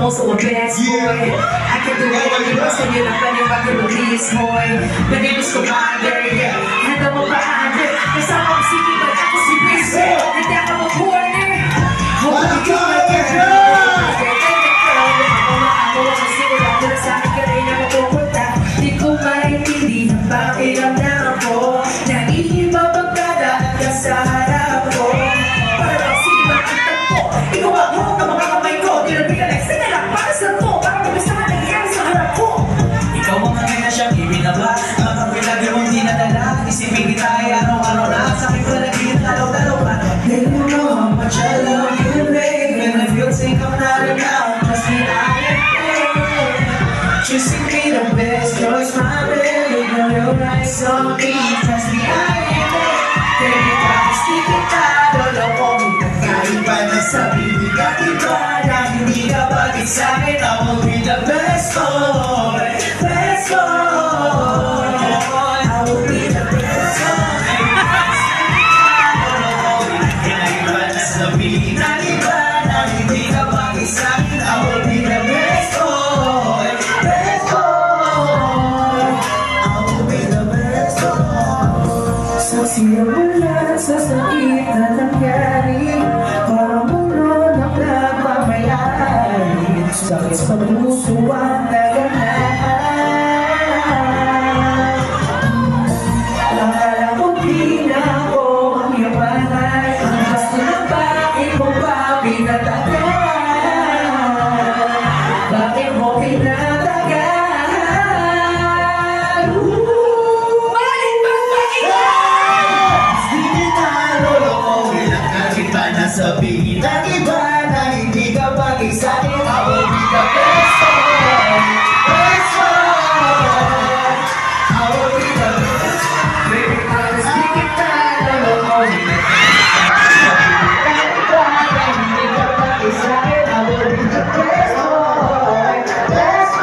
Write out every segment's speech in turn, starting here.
also a best boy. I can do anything else and you're not funny if I can release boy. My name is Commander, yeah. Handa mo ba under? Kasama ko si Kiba, ako si Rizzo. Hindi ako mag-corner. Hold on, di ko maintindihan bakit ang nako naiiba pagkadaan ka sa harap ko. Parang sinimangkitan ko, ikaw ang hawak ng mga kamay ko. Di-realize na lang para sa to, parang mabisa ka nangyayari sa harap ko. Ikaw ang hangin na siyang ibinaba, kapag pinagi mong dinadala, isipin kita ay araw-araw na sa akin ko nagiging talaw-talaw pa. They don't know how much I love you, babe, and I feel think I'm not enough. Trust me, I am there. Choosing me the best, yours my baby, girl, your eyes on me. Trust me, I am there. Baby, promise di kita lolokohin. Kahit pa nasabihin ka iba na hindi ka bagay sa'kin, I will be the best boy, best boy. I will be the best boy. Kahit pa nasabihin ka iba na hindi ka bagay sa'kin, I will be the best boy, best boy. I will be the best boy. Sa simula, sa sakit na nangyari, parang mundo ng nagpamayari. Sakit sa puso ang naganahan. Akala ko di na ako ang yabanay. Ang gusto na bakit mo ba pinatagal? Bakit mo pinatagal? Balik ba sabihin ng iba na hindi ka bagay sa'kin, I will be the best boy, best boy. I will be the best boy. Baby, promise di kita lolokohin. Kahit iba na hindi ka bagay sa'kin, I will be the best boy, best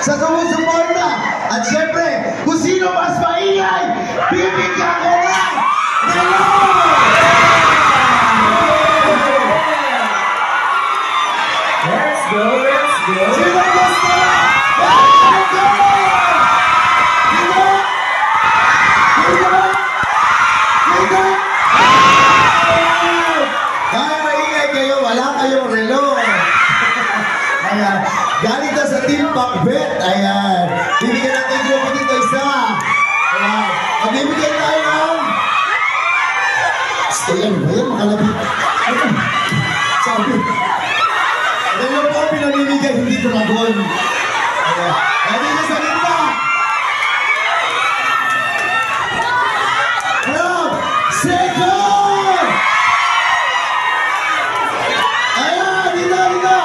sa sumusuporta. At syempre, kung sino mas maingay, bibigyan ko lang Let's go, let's go. Sino gusto na? Kaya maingay kayo, wala kayong relo. Ayan. Galing na sa Team Pakbet. Ayan. Bibigyan natin yung grupo dito isa. Ayan. Magbibigyan tayo ng... Ayan ba yan? Makalabit. Ayan. Sabi. Ayan po, pinamimigay, hindi tumagon. Ayan. Galing na sa gitna. Ayan. Second! Ayan, dito, dito.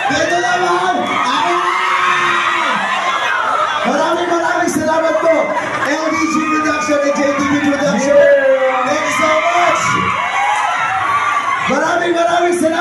Dito naman! Maraming salamat po! LDG Production and JTV Production! Thank you so much! Maraming salamat!